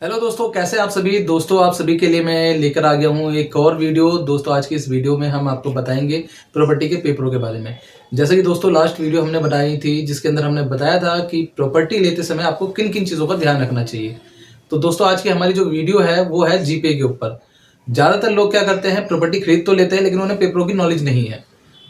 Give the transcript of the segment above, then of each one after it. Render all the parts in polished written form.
Hello दोस्तों, कैसे आप सभी दोस्तों। आप सभी के लिए मैं लेकर आ गया हूँ एक और वीडियो। दोस्तों आज की इस वीडियो में हम आपको बताएंगे प्रॉपर्टी के पेपरों के बारे में। जैसे कि दोस्तों लास्ट वीडियो हमने बनाई थी जिसके अंदर हमने बताया था कि प्रॉपर्टी लेते समय आपको किन किन चीज़ों का ध्यान रखना चाहिए। तो दोस्तों आज की हमारी जो वीडियो है वो है जीपीए के ऊपर। ज़्यादातर लोग क्या करते हैं, प्रॉपर्टी खरीद तो लेते हैं लेकिन उन्हें पेपरों की नॉलेज नहीं है।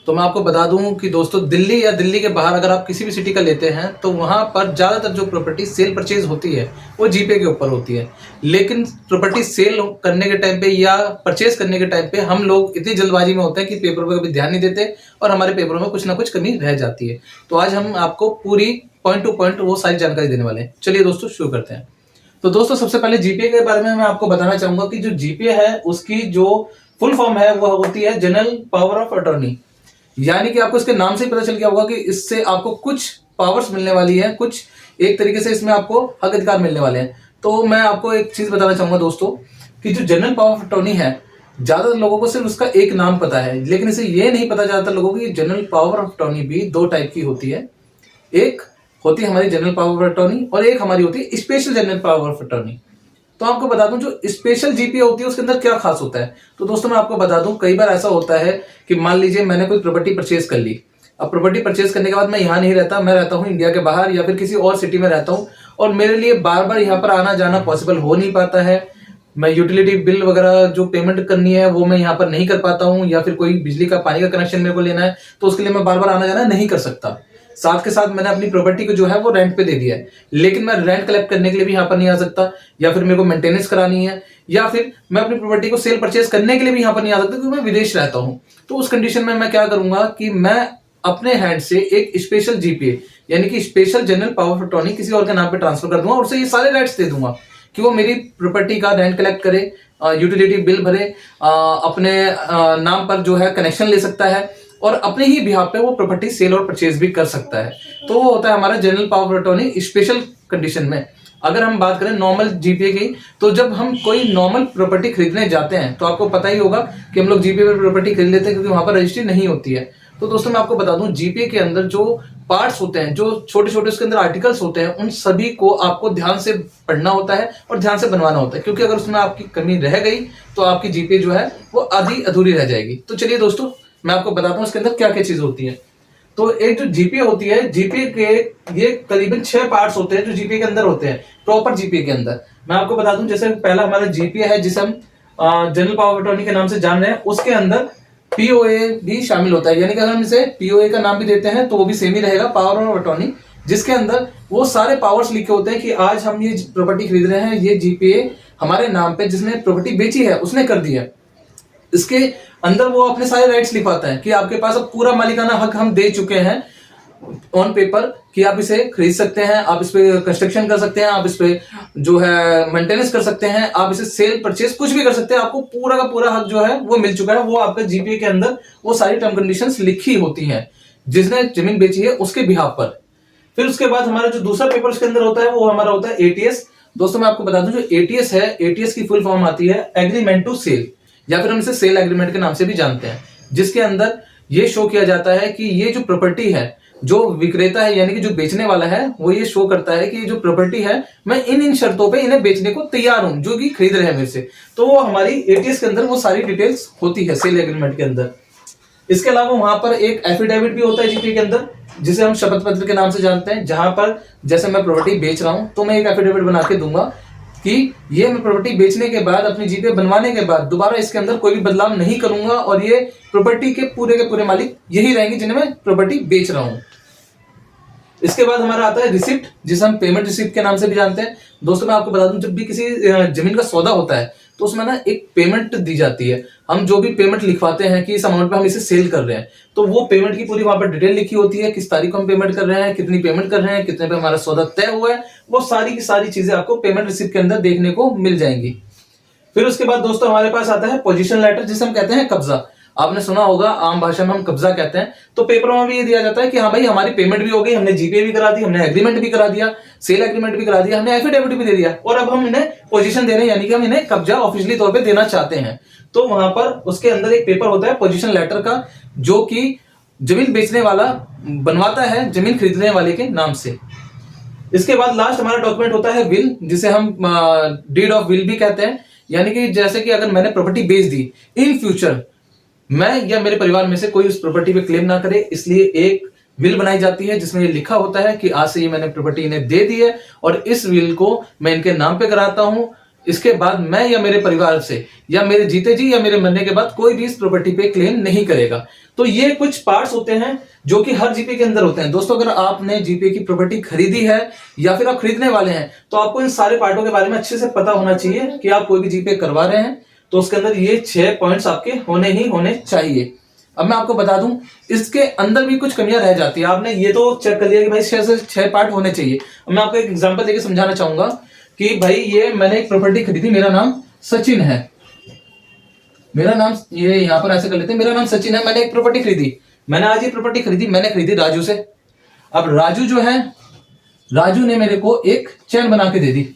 तो मैं आपको बता दूं कि दोस्तों दिल्ली या दिल्ली के बाहर अगर आप किसी भी सिटी का लेते हैं तो वहां पर ज़्यादातर जो प्रॉपर्टी सेल परचेज होती है वो जीपे के ऊपर होती है। लेकिन प्रॉपर्टी सेल करने के टाइम पे या परचेज करने के टाइम पे हम लोग इतनी जल्दबाजी में होते हैं कि पेपर पर कभी ध्यान नहीं देते और हमारे पेपरों में कुछ ना कुछ कमी रह जाती है। तो आज हम आपको पूरी पॉइंट टू पॉइंट वो सारी जानकारी देने वाले हैं। चलिए दोस्तों शुरू करते हैं। तो दोस्तों सबसे पहले जीपीए के बारे में मैं आपको बताना चाहूंगा कि जो जीपीए है उसकी जो फुल फॉर्म है वह होती है जनरल पावर ऑफ अटॉर्नी। यानी कि आपको इसके नाम से ही पता चल गया होगा कि इससे आपको कुछ पावर्स मिलने वाली है, कुछ एक तरीके से इसमें आपको हक अधिकार मिलने वाले हैं। तो मैं आपको एक चीज बताना चाहूंगा दोस्तों कि जो जनरल पावर ऑफ अटॉर्नी है, ज्यादातर लोगों को सिर्फ उसका एक नाम पता है, लेकिन इसे ये नहीं पता ज्यादातर लोगों को कि जनरल पावर ऑफ अटॉर्नी भी दो टाइप की होती है। एक होती है हमारी जनरल पावर ऑफ अटॉर्नी और एक हमारी होती है special general power of attorney. तो आपको बता दूं जो स्पेशल जीपीए होती है उसके अंदर क्या खास होता है। तो दोस्तों मैं आपको बता दूं, कई बार ऐसा होता है कि मान लीजिए मैंने कोई प्रॉपर्टी परचेज कर ली। अब प्रॉपर्टी परचेज करने के बाद मैं यहाँ नहीं रहता, मैं रहता हूँ इंडिया के बाहर या फिर किसी और सिटी में रहता हूँ और मेरे लिए बार बार यहाँ पर आना जाना पॉसिबल हो नहीं पाता है। मैं यूटिलिटी बिल वगैरह जो पेमेंट करनी है वो मैं यहाँ पर नहीं कर पाता हूँ, या फिर कोई बिजली का पानी का कनेक्शन मेरे को लेना है तो उसके लिए मैं बार बार आना जाना नहीं कर सकता। साथ के साथ मैंने अपनी प्रॉपर्टी को जो है वो रेंट पे दे दिया है, लेकिन मैं रेंट कलेक्ट करने के लिए भी यहाँ पर नहीं आ सकता, या फिर मेरे को मेंटेनेंस करानी है, या फिर मैं अपनी प्रॉपर्टी को सेल परचेज करने के लिए भी यहाँ पर नहीं आ सकता क्योंकि मैं विदेश रहता हूँ। तो उस कंडीशन में मैं क्या करूंगा कि मैं अपने हैंड से एक स्पेशल जीपीए यानी कि special general power of attorney किसी और के नाम पे ट्रांसफर कर दूंगा और उसे ये सारे राइट्स दे दूंगा कि वो मेरी प्रॉपर्टी का रेंट कलेक्ट करे, यूटिलिटी बिल भरे, अपने नाम पर जो है कनेक्शन ले सकता है और अपने ही बिहाफ पे वो प्रॉपर्टी सेल और परचेज भी कर सकता है। तो वो होता है हमारा general power of attorney special condition में। अगर हम बात करें नॉर्मल जीपीए की, तो जब हम कोई नॉर्मल प्रॉपर्टी खरीदने जाते हैं तो आपको पता ही होगा कि हम लोग जीपीए पे प्रॉपर्टी खरीद लेते हैं क्योंकि वहां पर रजिस्ट्री नहीं होती है। तो दोस्तों मैं आपको बता दूं जीपीए के अंदर जो पार्ट्स होते हैं, जो छोटे छोटे उसके अंदर आर्टिकल्स होते हैं, उन सभी को आपको ध्यान से पढ़ना होता है और ध्यान से बनवाना होता है, क्योंकि अगर उसमें आपकी कमी रह गई तो आपकी जीपीए जो है वो आधी अधूरी रह जाएगी। तो चलिए दोस्तों मैं आपको बताता हूं इसके अंदर क्या क्या चीज होती है। तो एक जो जीपीए होती है, जीपीए के ये करीबन 6 पार्ट्स होते हैं जो जीपीए के अंदर होते हैं, प्रॉपर जीपीए के अंदर। मैं आपको बता दूं, जैसे पहला हमारा जीपीए है जिसे हम जनरल पावर ऑफ अटॉर्नी के नाम से जान रहे हैं, उसके अंदर पीओए भी शामिल होता है। यानी कि अगर हम इसे पीओए का नाम भी देते हैं तो वो भी सेम ही रहेगा, पावर ऑफ अटॉर्नी, जिसके अंदर वो सारे पावर्स लिखे होते हैं कि आज हम ये प्रॉपर्टी खरीद रहे हैं, ये जीपीए हमारे नाम पे जिसने प्रॉपर्टी बेची है उसने कर दिया। इसके अंदर वो अपने सारे राइट्स लिखवाता है कि आपके पास अब पूरा मालिकाना हक हम दे चुके हैं ऑन पेपर कि आप इसे खरीद सकते हैं, आप इस पे कंस्ट्रक्शन कर सकते हैं, आप इस पे जो है मेंटेनेंस कर सकते हैं, आप इसे सेल परचेज कुछ भी कर सकते हैं। आपको पूरा का पूरा हक जो है वो मिल चुका है। वो आपका जीपीए के अंदर वो सारी टर्म कंडीशंस लिखी होती हैं जिसने जमीन बेची है उसके बिहाफ पर। फिर उसके बाद हमारा जो दूसरा पेपर उसके अंदर होता है वो हमारा होता है एटीएस। दोस्तों मैं आपको बता दूं जो एटीएस है, एटीएस की फुल फॉर्म आती है एग्रीमेंट टू सेल, या फिर हम इसे सेल एग्रीमेंट के नाम से भी जानते हैं, जिसके अंदर ये शो किया जाता है कि ये जो प्रॉपर्टी है, जो विक्रेता है यानी कि जो बेचने वाला है, वो ये शो करता है कि ये जो प्रॉपर्टी है मैं इन शर्तों पे इन्हें बेचने को तैयार हूं जो कि खरीद रहे हैं मेरे से। तो वो हमारी एटीएस के अंदर वो सारी डिटेल्स होती है सेल एग्रीमेंट के अंदर। इसके अलावा वहां पर एक एफिडेविट भी होता है जीपीए के अंदर जिसे हम शपथ पत्र के नाम से जानते हैं, जहां पर जैसे मैं प्रॉपर्टी बेच रहा हूं तो मैं एक एफिडेविट बना के दूंगा कि ये मैं प्रॉपर्टी बेचने के बाद, अपनी जीपीए बनवाने के बाद दोबारा इसके अंदर कोई भी बदलाव नहीं करूंगा और ये प्रॉपर्टी के पूरे मालिक यही रहेंगे जिन्हें मैं प्रॉपर्टी बेच रहा हूं। इसके बाद हमारा आता है रिसिप्ट, जिसे हम पेमेंट रिसिप्ट के नाम से भी जानते हैं। दोस्तों मैं आपको बता दूं जब भी किसी जमीन का सौदा होता है तो उसमें ना एक पेमेंट दी जाती है। हम जो भी पेमेंट लिखवाते हैं कि इस अमाउंट पे हम इसे सेल कर रहे हैं, तो वो पेमेंट की पूरी वहां पर डिटेल लिखी होती है, किस तारीख को हम पेमेंट कर रहे हैं, कितनी पेमेंट कर रहे हैं, कितने पे हमारा सौदा तय हुआ है। वो सारी की सारी चीजें आपको पेमेंट रिसिप्ट के अंदर देखने को मिल जाएंगी। फिर उसके बाद दोस्तों हमारे पास आता है पोजीशन लेटर, जिसे हम कहते हैं कब्जा। आपने सुना होगा, आम भाषा में हम कब्जा कहते हैं। तो पेपरों में भी ये दिया जाता है कि हाँ भाई हमारी पेमेंट भी हो गई, हमने जीपीए भी करा दी, हमने एग्रीमेंट भी करा दिया, सेल एग्रीमेंट भी करा दिया, हमने एफिडेविट भी दे दिया और अब हम इन्हें पोजीशन दे रहे हैं, यानी कि हम इन्हें कब्जा ऑफिशियली तौर पे देना चाहते हैं। तो वहां पर उसके अंदर एक पेपर होता है पोजीशन लेटर का, जो कि जमीन बेचने वाला बनवाता है जमीन खरीदने वाले के नाम से। इसके बाद लास्ट हमारा डॉक्यूमेंट होता है विल, जिसे हम डीड ऑफ विल भी कहते हैं। यानी कि जैसे कि अगर मैंने प्रॉपर्टी बेच दी, इन फ्यूचर मैं या मेरे परिवार में से कोई उस प्रॉपर्टी पे क्लेम ना करे, इसलिए एक विल बनाई जाती है जिसमें ये लिखा होता है कि आज से ये मैंने प्रॉपर्टी इन्हें दे दी है और इस विल को मैं इनके नाम पे कराता हूं। इसके बाद मैं या मेरे परिवार से या मेरे जीते जी या मेरे मरने के बाद कोई भी इस प्रॉपर्टी पे क्लेम नहीं करेगा। तो ये कुछ पार्ट्स होते हैं जो कि हर जीपे के अंदर होते हैं। दोस्तों, अगर आपने जीपे की प्रॉपर्टी खरीदी है या फिर आप खरीदने वाले हैं तो आपको इन सारे पार्टों के बारे में अच्छे से पता होना चाहिए कि आप कोई भी जीपे करवा रहे हैं तो उसके अंदर ये 6 पॉइंट्स आपके होने ही होने चाहिए। अब मैं आपको बता दूं, इसके अंदर भी कुछ कमियां रह जाती है। आपने ये तो चेक कर लिया कि भाई 6 से 6 पार्ट होने चाहिए। अब मैं आपको एक एग्जांपल देके समझाना चाहूंगा कि भाई ये मैंने एक प्रॉपर्टी खरीदी, मेरा नाम सचिन है, मेरा नाम ये यहां पर ऐसे कर लेते हैं, मेरा नाम सचिन है, मैंने एक प्रॉपर्टी खरीदी, मैंने आज ये प्रॉपर्टी खरीदी, मैंने खरीदी राजू से। अब राजू जो है, राजू ने मेरे को एक चेन बना के दे दी।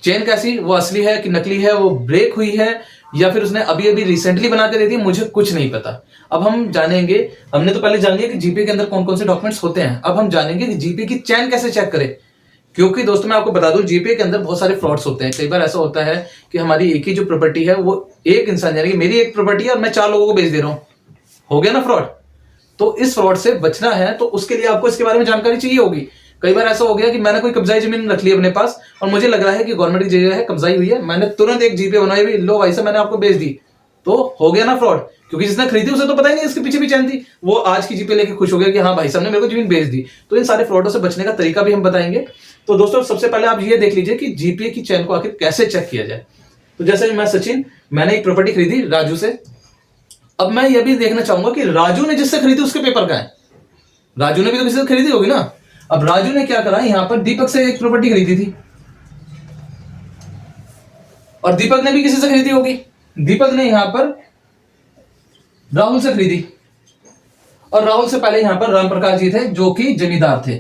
चेन कैसी, वो असली है कि नकली है, वो ब्रेक हुई है या फिर उसने अभी अभी रिसेंटली बना के दे दी, मुझे कुछ नहीं पता। अब हम जानेंगे, हमने तो पहले जान लिया कि जीपे के अंदर कौन कौन से डॉक्यूमेंट्स होते हैं। अब हम जानेंगे कि जीपे की चेन कैसे चेक करें, क्योंकि दोस्तों मैं आपको बता दूं जीपे के अंदर बहुत सारे फ्रॉड्स होते हैं। कई बार ऐसा होता है कि हमारी एक ही जो प्रॉपर्टी है वो एक इंसान, यानी कि मेरी एक प्रॉपर्टी है और मैं 4 लोगों को बेच दे रहा हूं, हो गया ना फ्रॉड। तो इस फ्रॉड से बचना है तो उसके लिए आपको इसके बारे में जानकारी चाहिए होगी। कई बार ऐसा हो गया कि मैंने कोई कब्जाई जमीन रख ली अपने पास और मुझे लग रहा है कि गवर्नमेंट की जगह है, कब्जाई हुई है, मैंने तुरंत एक जीपे बनाई हुई, लो भाई साहब मैंने आपको बेच दी, तो हो गया ना फ्रॉड। क्योंकि जिसने खरीदी उसे तो पता ही नहीं इसके पीछे भी चैन थी, वो आज की जीपे लेके खुश हो गया कि हाँ भाई साहब ने मेरे को जमीन बेच दी। तो इन सारे फ्रॉडों से बचने का तरीका भी हम बताएंगे। तो दोस्तों सबसे पहले आप ये देख लीजिए कि जीपे की चैन को आखिर कैसे चेक किया जाए। तो जैसे मैं सचिन, मैंने एक प्रॉपर्टी खरीदी राजू से। अब मैं ये भी देखना चाहूंगा कि राजू ने जिससे खरीदी उसके पेपर का है, राजू ने भी तो किसी से खरीदी होगी ना। अब राजू ने क्या करा, यहां पर दीपक से एक प्रॉपर्टी खरीदी थी और दीपक ने भी किसी से खरीदी होगी। दीपक ने यहां पर राहुल से खरीदी और राहुल से पहले यहां पर राम प्रकाश जी थे जो कि जमींदार थे।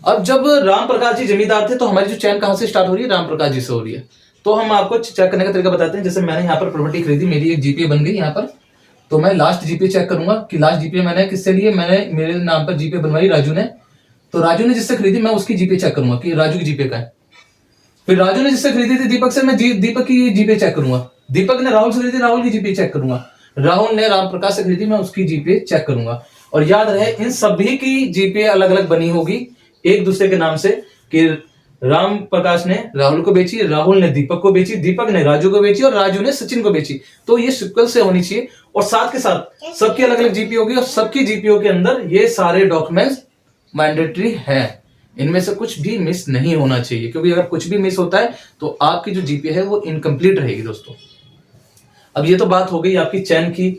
अब जब राम प्रकाश जी जमींदार थे तो हमारी जो चैन कहां से स्टार्ट हो रही है, राम प्रकाश जी से हो रही है। तो हम आपको चेक करने का तरीका बताते हैं। जैसे मैंने यहां पर प्रॉपर्टी खरीदी, मेरी एक जीपे बन गई यहां पर, तो मैं लास्ट जीपे चेक करूंगा कि लास्ट जीपे मैंने किससे लिए, मैंने मेरे नाम पर जीपे बनवाई राजू ने, तो राजू ने जिससे खरीदी मैं उसकी जीपे चेक करूंगा कि राजू की जीपे का है। फिर राजू ने जिससे खरीदी थी दीपक से, मैं दीपक की जीपे चेक करूंगा। दीपक ने राहुल से खरीदी, राहुल की जीपे चेक करूंगा। राहुल ने राम प्रकाश से खरीदी, मैं उसकी जीपे चेक करूंगा। और याद रहे इन सभी की जीपे अलग अलग बनी होगी एक दूसरे के नाम से, कि राम प्रकाश ने राहुल को बेची, राहुल ने दीपक को बेची, दीपक ने राजू को बेची और राजू ने सचिन को बेची। तो ये सिक्वल से होनी चाहिए और साथ के साथ सबकी अलग अलग जीपी होगी और सबकी जीपीओ के अंदर ये सारे डॉक्यूमेंट्स मैंडेटरी है। इनमें से कुछ भी मिस नहीं होना चाहिए, क्योंकि अगर कुछ भी मिस होता है तो आपकी जो जीपी है वो इनकम्प्लीट रहेगी दोस्तों। अब ये तो बात हो गई आपकी चैन की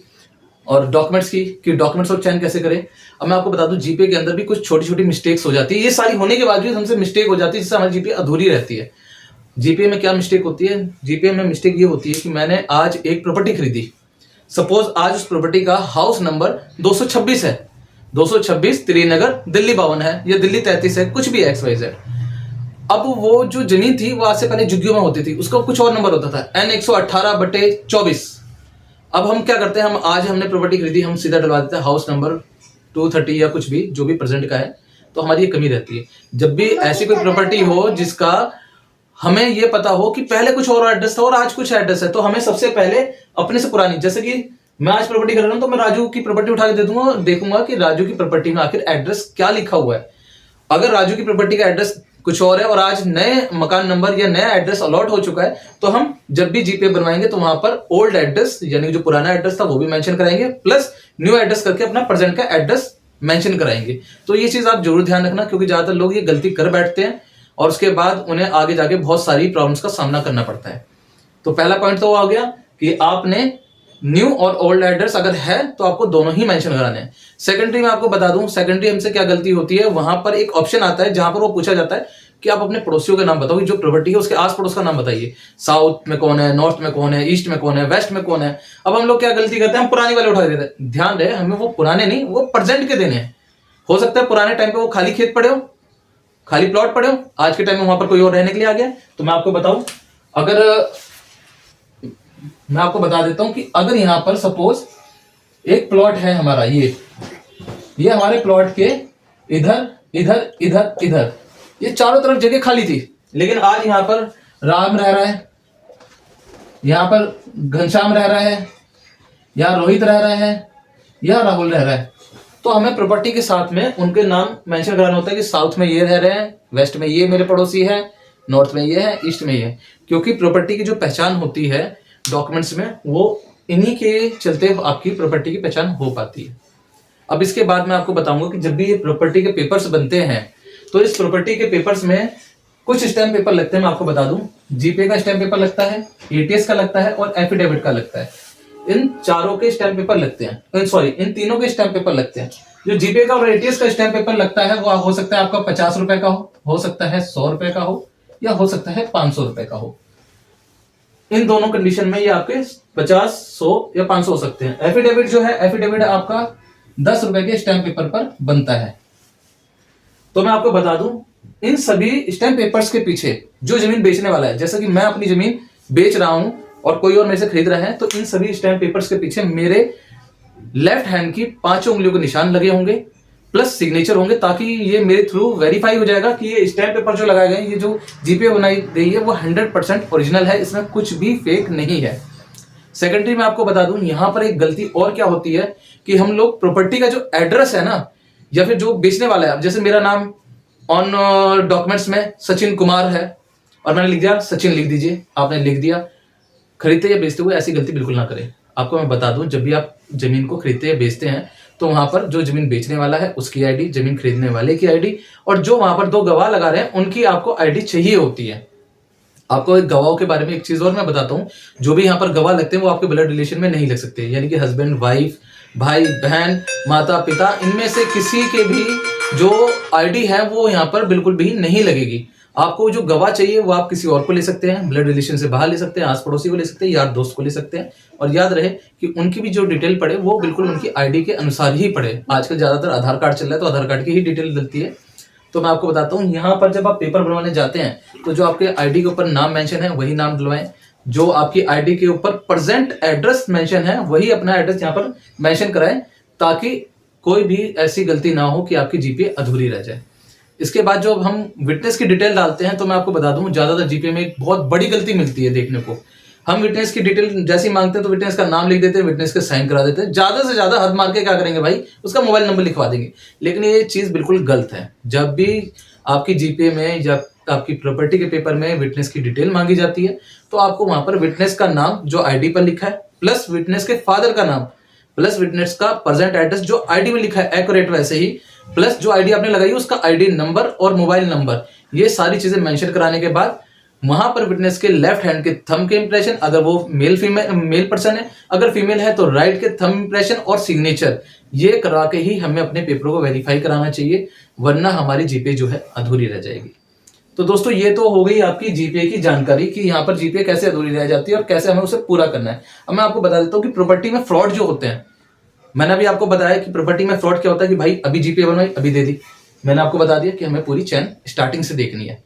और डॉक्यूमेंट्स की, कि डॉक्यूमेंट्स और चैन कैसे करें। अब मैं आपको बता दूं जीपे के अंदर भी कुछ छोटी छोटी मिस्टेक्स हो जाती है। ये सारी होने के बाद भी हमसे मिस्टेक हो जाती है जिससे हमारी जीपे अधूरी रहती है। जीपे में क्या मिस्टेक होती है, जीपे में मिस्टेक ये होती है कि मैंने आज एक प्रॉपर्टी खरीदी, सपोज आज उस प्रॉपर्टी का हाउस नंबर 226 है, 226 त्रिनगर दिल्ली 52 है या दिल्ली 33 है, कुछ भी XYZ। अब वो जो जमीन थी वो आज से पहले झुग्गियों में होती थी, उसका कुछ और नंबर होता था N118/24। अब हम क्या करते हैं, हम आज हमने प्रॉपर्टी खरीदी, हम सीधा डलवा देते हैं हाउस नंबर 230 या कुछ भी जो भी प्रेजेंट का है। तो हमारी ये कमी रहती है। जब भी ऐसी कोई प्रॉपर्टी हो जिसका हमें ये पता हो कि पहले कुछ और एड्रेस था और आज कुछ एड्रेस है, तो हमें सबसे पहले अपने से पुरानी, जैसे कि मैं आज प्रॉपर्टी कर रहा हूं तो मैं राजू की प्रॉपर्टी उठा के दे दूंगा, देखूंगा कि राजू की प्रॉपर्टी में आखिर एड्रेस क्या लिखा हुआ है। अगर राजू की प्रॉपर्टी का एड्रेस कुछ और है और आज नए मकान नंबर या नया एड्रेस अलॉट हो चुका है, तो हम जब भी जीपे बनवाएंगे तो वहां पर ओल्ड एड्रेस यानी जो पुराना एड्रेस था वो भी मेंशन कराएंगे, प्लस न्यू एड्रेस करके अपना प्रेजेंट का एड्रेस मेंशन कराएंगे। तो ये चीज आप जरूर ध्यान रखना, क्योंकि ज्यादातर लोग ये गलती कर बैठते हैं और उसके बाद उन्हें आगे जाके बहुत सारी प्रॉब्लम्स का सामना करना पड़ता है। तो पहला पॉइंट तो वो आ गया कि आपने न्यू और ओल्ड एड्रेस अगर है तो आपको दोनों ही मेंशन कराने हैं। सेकेंडरी में आपको बता दूं, सेकेंडरी हमसे क्या गलती होती है, वहां पर एक ऑप्शन आता है जहां पर वो पूछा जाता है कि आप अपने पड़ोसियों के नाम बताओ, जो प्रॉपर्टी है उसके आस पड़ोस का नाम बताइए, साउथ में कौन है, नॉर्थ में कौन है, ईस्ट में कौन है, वेस्ट में कौन है। अब हम लोग क्या गलती करते हैं, हम पुरानी वाले उठा देते हैं। ध्यान रहे हमें वो पुराने नहीं, वो प्रेजेंट के देने हैं। हो सकता है पुराने टाइम पे वो खाली खेत पड़े हो, खाली प्लॉट पड़े हो, आज के टाइम में वहां पर कोई और रहने के लिए आ गया। तो मैं आपको बताऊं, अगर मैं आपको बता देता हूं कि अगर यहां पर सपोज एक प्लॉट है हमारा, ये हमारे प्लॉट के इधर इधर इधर इधर, ये चारों तरफ जगह खाली थी। लेकिन आज यहाँ पर राम रह रहा है, यहाँ पर घनश्याम रह रहा है, यहाँ रोहित रह रहा है, यहाँ राहुल रह रहा है। तो हमें प्रॉपर्टी के साथ में उनके नाम मेंशन कराना होता है कि साउथ में ये रह रहे हैं, वेस्ट में ये मेरे पड़ोसी है, नॉर्थ में ये है, ईस्ट में ये है। क्योंकि प्रॉपर्टी की जो पहचान होती है डॉक्यूमेंट्स में, वो इन्हीं के चलते आपकी प्रॉपर्टी की पहचान हो पाती है। अब इसके बाद मैं आपको बताऊंगा कि जब भी ये प्रॉपर्टी के पेपर्स बनते हैं तो इस प्रॉपर्टी के पेपर्स में कुछ स्टैम्प पेपर लगते हैं। मैं आपको बता दूं, जीपे का स्टैम्प पेपर लगता है, एटीएस का लगता है और एफिडेविट का लगता है। इन चारों के स्टैम्प पेपर लगते हैं, सॉरी इन तीनों के स्टैम्प पेपर लगते हैं। जो जीपे का और एटीएस का स्टैम्प पेपर लगता है वो हो सकता है आपका 50 रुपए का हो सकता है 100 रुपए का हो, या हो सकता है 500 रुपए का हो। इन दोनों कंडीशन में ये आपके 50, 100 या 500 हो सकते हैं। एफिडेविट जो है, एफिडेविट आपका 10 रुपए के स्टैम्प पेपर पर बनता है। तो मैं आपको बता दूं, इन सभी स्टैम्प पेपर्स के पीछे जो जमीन बेचने वाला है, जैसे कि मैं अपनी जमीन बेच रहा हूं और कोई और मेरे से खरीद रहा है, तो इन सभी स्टैम्प पेपर्स के पीछे मेरे लेफ्ट हैंड की 5 उंगलियों के निशान लगे होंगे प्लस सिग्नेचर होंगे, ताकि ये मेरे थ्रू वेरीफाई हो जाएगा कि ये स्टैम्प पेपर जो लगाए गए, ये जो जीपे बनाई गई है वो 100% ओरिजिनल है, इसमें कुछ भी फेक नहीं है। सेकेंडरी में आपको बता दूं, यहां पर एक गलती और क्या होती है कि हम लोग प्रॉपर्टी का जो एड्रेस है ना, या फिर जो बेचने वाला है, जैसे मेरा नाम ऑन डॉक्यूमेंट्स में सचिन कुमार है और मैंने लिख दिया सचिन लिख दीजिए, आपने लिख दिया। खरीदते या बेचते हुए ऐसी गलती बिल्कुल ना करें। आपको मैं बता दूं, जब भी आप जमीन को खरीदते या बेचते हैं तो वहां पर जो जमीन बेचने वाला है उसकी आईडी, जमीन खरीदने वाले की आईडी, और जो वहां पर 2 गवाह लगा रहे हैं उनकी आपको आईडी चाहिए होती है। आपको एक गवाहों के बारे में एक चीज और मैं बताता हूँ, जो भी यहाँ पर गवाह लगते हैं वो आपके ब्लड रिलेशन में नहीं लग सकते, यानी कि हस्बैंड वाइफ, भाई बहन, माता पिता, इनमें से किसी के भी जो आईडी है वो यहाँ पर बिल्कुल भी नहीं लगेगी। आपको जो गवाह चाहिए वो आप किसी और को ले सकते हैं, ब्लड रिलेशन से बाहर ले सकते हैं, आस पड़ोसी को ले सकते हैं, यार दोस्त को ले सकते हैं। और याद रहे कि उनकी भी जो डिटेल पड़े वो बिल्कुल उनकी आईडी के अनुसार ही पड़े। आजकल ज्यादातर आधार कार्ड चल रहा है तो आधार कार्ड की ही डिटेल डलती है। तो मैं आपको बताता हूँ, यहाँ पर जब आप पेपर बनवाने जाते हैं तो जो आपके आईडी के ऊपर नाम मेंशन है वही नाम डलवाएं, जो आपकी आईडी के ऊपर प्रेजेंट एड्रेस मेंशन है वही अपना एड्रेस यहाँ पर मेंशन कराएं, ताकि कोई भी ऐसी गलती ना हो कि आपकी जीपे अधूरी रह जाए। इसके बाद जो हम विटनेस की डिटेल डालते हैं, तो मैं आपको बता दूं, ज्यादातर जीपे में एक बहुत बड़ी गलती मिलती है देखने को। हम विटनेस की डिटेल जैसे ही मांगते हैं तो विटनेस का नाम लिख देते हैं, विटनेस के साइन करा देते हैं, ज्यादा से ज्यादा हद मार के क्या करेंगे भाई, उसका मोबाइल नंबर लिखवा देंगे। लेकिन ये चीज बिल्कुल गलत है। जब भी आपकी जीपे में या आपकी प्रॉपर्टी के पेपर में विटनेस की डिटेल मांगी जाती है तो आपको वहां पर विटनेस का नाम जो आईडी पर लिखा है, प्लस विटनेस के फादर का नाम, प्लस विटनेस का प्रेजेंट एड्रेस जो आईडी में लिखा है एक्यूरेट वैसे ही, प्लस जो आईडी आपने लगाई है उसका आईडी नंबर और मोबाइल नंबर, ये सारी चीजें मेंशन कराने के बाद वहां पर विटनेस के लेफ्ट हैंड के थंब के इंप्रेशन, अगर वो मेल पर्सन है, अगर फीमेल है तो राइट के थंब इंप्रेशन और सिग्नेचर, ये करा के ही हमें अपने पेपरों को वेरीफाई कराना चाहिए, वरना हमारी जीपे जो है अधूरी रह जाएगी। तो दोस्तों ये तो हो गई आपकी जीपे की जानकारी कि यहाँ पर जीपे कैसे अधूरी रह जाती है और कैसे हमें उसे पूरा करना है। अब मैं आपको बता देता हूँ कि प्रॉपर्टी में फ्रॉड जो होते हैं, मैंने अभी आपको बताया कि प्रॉपर्टी में फ्रॉड क्या होता है कि भाई अभी जीपे बनवाई अभी दे दी। मैंने आपको बता दिया कि हमें पूरी चैन स्टार्टिंग से देखनी है।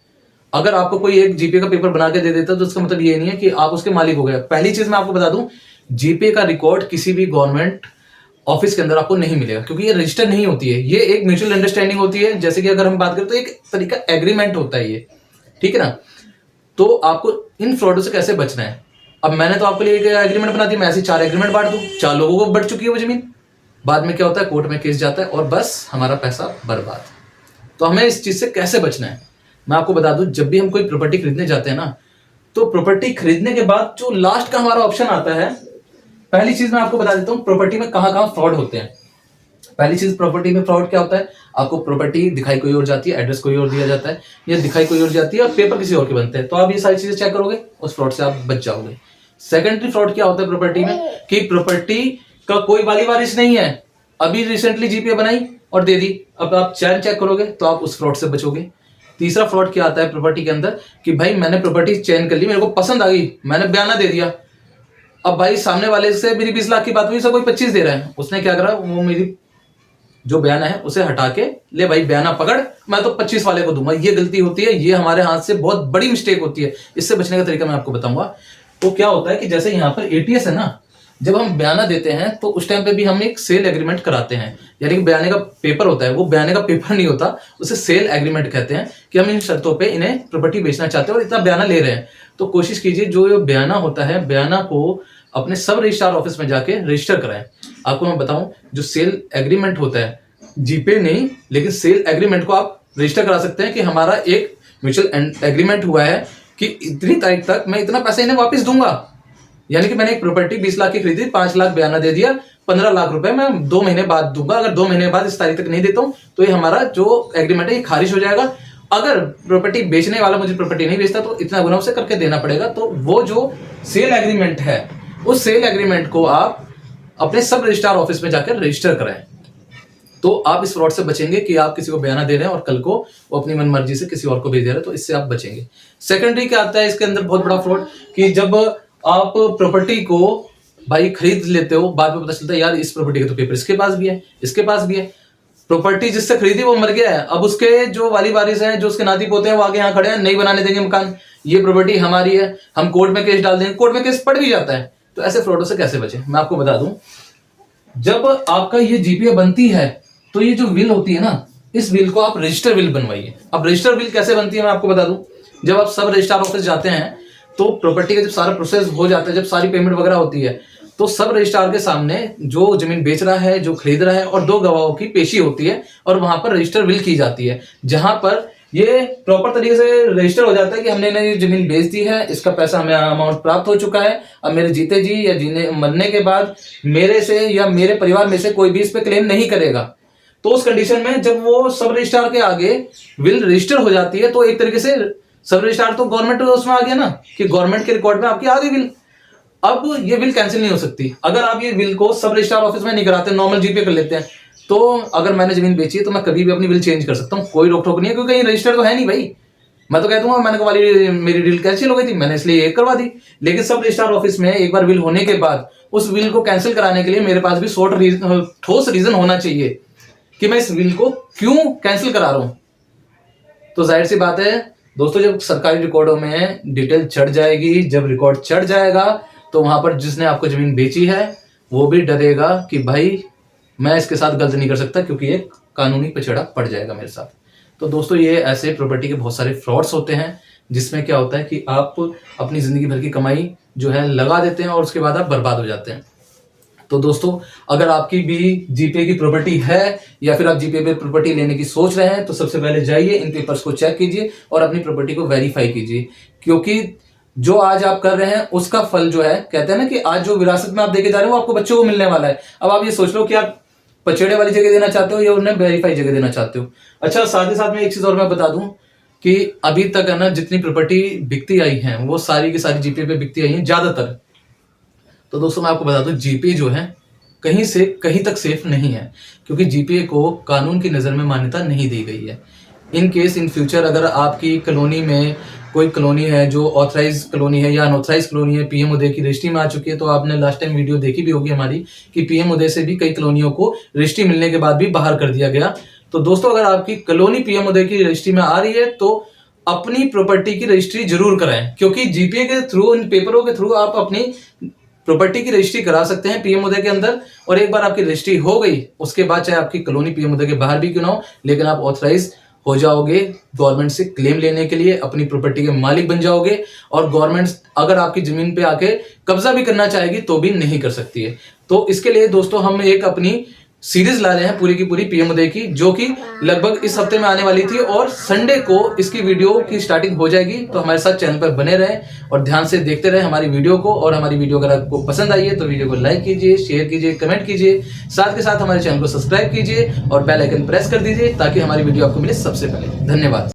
अगर आपको कोई एक जीपे का पेपर बना के दे देता तो उसका मतलब ये नहीं है कि आप उसके मालिक हो गए। पहली चीज मैं आपको बता दूं, जीपे का रिकॉर्ड किसी भी गवर्नमेंट ऑफिस के अंदर आपको नहीं मिलेगा, क्योंकि ये रजिस्टर नहीं होती है, ये एक म्यूचुअल अंडरस्टैंडिंग होती है। जैसे कि अगर हम बात करें तो एक तरीका एग्रीमेंट होता है ये, ठीक है ना। तो आपको इन फ्रॉडों से कैसे बचना है, अब मैंने तो आपके लिए एक एग्रीमेंट बना दी, मैं ऐसे 4 एग्रीमेंट बांट दूं, 4 लोगों को बढ़ चुकी है वो जमीन, बाद में क्या होता है कोर्ट में केस जाता है और बस हमारा पैसा बर्बाद। तो हमें इस चीज से कैसे बचना है मैं आपको बता दूं, जब भी हम कोई प्रॉपर्टी खरीदने जाते हैं ना, तो प्रॉपर्टी खरीदने के बाद जो लास्ट का हमारा ऑप्शन आता है, पहली चीज मैं आपको बता देता हूं प्रॉपर्टी में कहां कहां फ्रॉड होते हैं। पहली चीज प्रॉपर्टी में फ्रॉड क्या होता है, आपको प्रॉपर्टी दिखाई कोई और जाती है, एड्रेस कोई और दिया जाता है, या दिखाई कोई और जाती है और पेपर किसी और के बनते हैं, तो आप ये सारी चीजें चेक करोगे, उस फ्रॉड से आप बच जाओगे। सेकेंडरी फ्रॉड क्या होता है प्रॉपर्टी में कि प्रॉपर्टी का कोई वाली वारिस नहीं है, अभी रिसेंटली जीपे बनाई और दे दी, अब आप चैन चेक करोगे तो आप उस फ्रॉड से बचोगे। तीसरा फ्रॉड क्या आता है प्रॉपर्टी के अंदर कि भाई मैंने प्रॉपर्टी चयन कर ली, मेरे को पसंद आ गई, मैंने बयाना दे दिया, अब भाई सामने वाले से मेरी 20 लाख की बात हुई, सब कोई 25 दे रहा है, उसने क्या करा, वो मेरी जो बयाना है उसे हटा के ले भाई बयाना पकड़, मैं तो 25 वाले को दूंगा। ये गलती होती है, ये हमारे हाथ से बहुत बड़ी मिस्टेक होती है। इससे बचने का तरीका मैं आपको बताऊंगा। तो क्या होता है कि जैसे यहाँ पर एटीएस है ना, जब हम बयाना देते हैं तो उस टाइम पे भी हम एक सेल एग्रीमेंट कराते हैं, यानी कि बयाने का पेपर होता है, वो बयाने का पेपर नहीं होता, उसे सेल एग्रीमेंट कहते हैं कि हम इन शर्तों पे इन्हें प्रॉपर्टी बेचना चाहते हैं और इतना बयाना ले रहे हैं। तो कोशिश कीजिए जो ये बयाना होता है, बयाना को अपने सब रजिस्ट्रार ऑफिस में जाके रजिस्टर कराएं। आपको मैं बताऊं, जो सेल एग्रीमेंट होता है, जीपे नहीं लेकिन सेल एग्रीमेंट को आप रजिस्टर करा सकते हैं कि हमारा एक म्यूचुअल एग्रीमेंट हुआ है कि इतनी तारीख तक मैं इतना पैसा इन्हें वापस दूंगा। यानी कि मैंने एक प्रॉपर्टी 20 लाख की खरीदी, 5 लाख बयाना दे दिया, 15 लाख रुपए मैं 2 महीने बाद दूंगा। अगर 2 महीने बाद इस तारीख तक नहीं देता हूं तो ये हमारा जो एग्रीमेंट है ये खारिज हो जाएगा। अगर प्रॉपर्टी बेचने वाला मुझे प्रॉपर्टी नहीं बेचता तो इतना गुना उसे करके देना पड़ेगा। तो वो जो सेल एग्रीमेंट है, उस सेल एग्रीमेंट को आप अपने सब रजिस्ट्रार ऑफिस में जाकर रजिस्टर कराएं। तो आप इस फ्रॉड से बचेंगे कि आप किसी को बयाना दे रहे हैं और कल को वो अपनी मनमर्जी से किसी और को भेज दे रहे हैं, तो इससे आप बचेंगे। सेकेंडरी क्या आता है इसके अंदर बहुत बड़ा फ्रॉड, कि जब आप प्रॉपर्टी को भाई खरीद लेते हो, बाद में पता चलता है यार इस प्रॉपर्टी के तो पेपर इसके पास भी है, इसके पास भी है। प्रॉपर्टी जिससे खरीदी वो मर गया है, अब उसके जो वाली वारिस हैं, जो उसके नाती पोते हैं, वो आगे यहाँ खड़े हैं, नहीं बनाने देंगे मकान, ये प्रॉपर्टी हमारी है, हम कोर्ट में केस डाल देंगे, कोर्ट में केस पड़ भी जाता है। तो ऐसे फ्रॉडों से कैसे बचे, मैं आपको बता दूं, जब आपका ये जीपीए बनती है तो ये जो विल होती है ना, इस विल को आप रजिस्टर विल बनवाइए। अब रजिस्टर विल कैसे बनती है मैं आपको बता दूं, जब आप सब रजिस्ट्रार ऑफिस जाते हैं तो प्रॉपर्टी का जब सारा प्रोसेस हो जाता है, जब सारी पेमेंट वगैरह होती है, तो सब रजिस्ट्रार के सामने जो जमीन बेच रहा है, जो खरीद रहा है, और 2 गवाहों की पेशी होती है और वहां पर रजिस्टर विल की जाती है, जहां पर ये प्रॉपर तरीके से रजिस्टर हो जाता है कि हमने ये जमीन बेच दी है, इसका पैसा हमें अमाउंट प्राप्त हो चुका है, अब मेरे जीते जी या जीने मरने के बाद मेरे से या मेरे परिवार में से कोई भी इस पे क्लेम नहीं करेगा। तो उस कंडीशन में जब वो सब रजिस्ट्रार के आगे विल रजिस्टर हो जाती है तो एक तरीके से सब रजिस्ट्रार तो गवर्नमेंट उसमें आ गया ना, कि गवर्नमेंट के रिकॉर्ड में आपकी आ गई विल। अब ये विल कैंसिल नहीं हो सकती अगर आप ये विल को सब रजिस्ट्रार ऑफिस में नहीं कराते, नॉर्मल जीपे कर लेते हैं। तो अगर मैंने जमीन बेची है तो मैं कभी भी अपनी विल चेंज कर सकता हूँ, कोई रोक टोक नहीं है, क्योंकि कहीं रजिस्टर तो है नहीं भाई। मैं तो कहता हूँ मैंने वाली मेरी डील कैंसिल हो गई थी, मैंने इसलिए ये करवा दी। लेकिन सब रजिस्ट्रार ऑफिस में एक बार विल होने के बाद उस विल को कैंसिल कराने के लिए मेरे पास भी ठोस रीजन होना चाहिए कि मैं इस विल को क्यों कैंसिल करा रहा हूं। तो जाहिर सी बात है दोस्तों, जब सरकारी रिकॉर्डों में डिटेल चढ़ जाएगी, जब रिकॉर्ड चढ़ जाएगा, तो वहां पर जिसने आपको जमीन बेची है वो भी डरेगा कि भाई मैं इसके साथ गलत नहीं कर सकता, क्योंकि ये कानूनी पछड़ा पड़ जाएगा मेरे साथ। तो दोस्तों, ये ऐसे प्रॉपर्टी के बहुत सारे फ्रॉड्स होते हैं, जिसमें क्या होता है कि आप अपनी जिंदगी भर की कमाई जो है लगा देते हैं और उसके बाद आप बर्बाद हो जाते हैं। तो दोस्तों, अगर आपकी भी जीपे की प्रॉपर्टी है या फिर आप जीपे पे प्रॉपर्टी लेने की सोच रहे हैं, तो सबसे पहले जाइए, इन पेपर्स को चेक कीजिए और अपनी प्रॉपर्टी को वेरीफाई कीजिए, क्योंकि जो आज आप कर रहे हैं उसका फल जो है, कहते हैं ना कि आज जो विरासत में आप देके जा रहे हो वो आपको बच्चों को मिलने वाला है। अब आप ये सोच लो कि आप पचेड़े वाली जगह देना चाहते हो या उन्हें वेरीफाई जगह देना चाहते हो। अच्छा, साथ ही साथ में एक चीज और मैं बता दूं कि अभी तक है ना, जितनी प्रॉपर्टी बिकती आई है वो सारी की सारी जीपे पे बिकती आई है ज्यादातर। तो दोस्तों, मैं आपको बता दूं, जीपे जो है कहीं से कहीं तक सेफ नहीं है, क्योंकि जीपीए को कानून की नज़र में मान्यता नहीं दी गई है। इन केस इन फ्यूचर अगर आपकी कॉलोनी में कोई कॉलोनी है जो ऑथराइज कॉलोनी है या अनऑथराइज कॉलोनी है, पीएम उदय की रजिस्ट्री में आ चुकी है, तो आपने लास्ट टाइम वीडियो देखी भी होगी हमारी कि पीएम उदय से भी कई कॉलोनियों को रजिस्ट्री मिलने के बाद भी बाहर कर दिया गया। तो दोस्तों, अगर आपकी कॉलोनी पीएम उदय की रजिस्ट्री में आ रही है तो अपनी प्रॉपर्टी की रजिस्ट्री जरूर कराएं, क्योंकि जीपीए के थ्रू, इन पेपरों के थ्रू आप अपनी प्रॉपर्टी की रजिस्ट्री करा सकते हैं पीएम उदय के अंदर। और एक बार आपकी रजिस्ट्री हो गई, उसके बाद चाहे आपकी कॉलोनी पीएम उदय के बाहर भी क्यों ना हो, लेकिन आप ऑथराइज हो जाओगे गवर्नमेंट से क्लेम लेने के लिए, अपनी प्रॉपर्टी के मालिक बन जाओगे। और गवर्नमेंट अगर आपकी जमीन पे आके कब्जा भी करना चाहेगी तो भी नहीं कर सकती है। तो इसके लिए दोस्तों, हम एक अपनी सीरीज ला रहे हैं पूरी की पूरी पीएम उदय की, जो कि लगभग इस हफ्ते में आने वाली थी और संडे को इसकी वीडियो की स्टार्टिंग हो जाएगी। तो हमारे साथ चैनल पर बने रहें और ध्यान से देखते रहें हमारी वीडियो को। और हमारी वीडियो अगर आपको पसंद आई है तो वीडियो को लाइक कीजिए, शेयर कीजिए, कमेंट कीजिए, साथ के साथ हमारे चैनल को सब्सक्राइब कीजिए और बेल आइकन प्रेस कर दीजिए ताकि हमारी वीडियो आपको मिले सबसे पहले। धन्यवाद।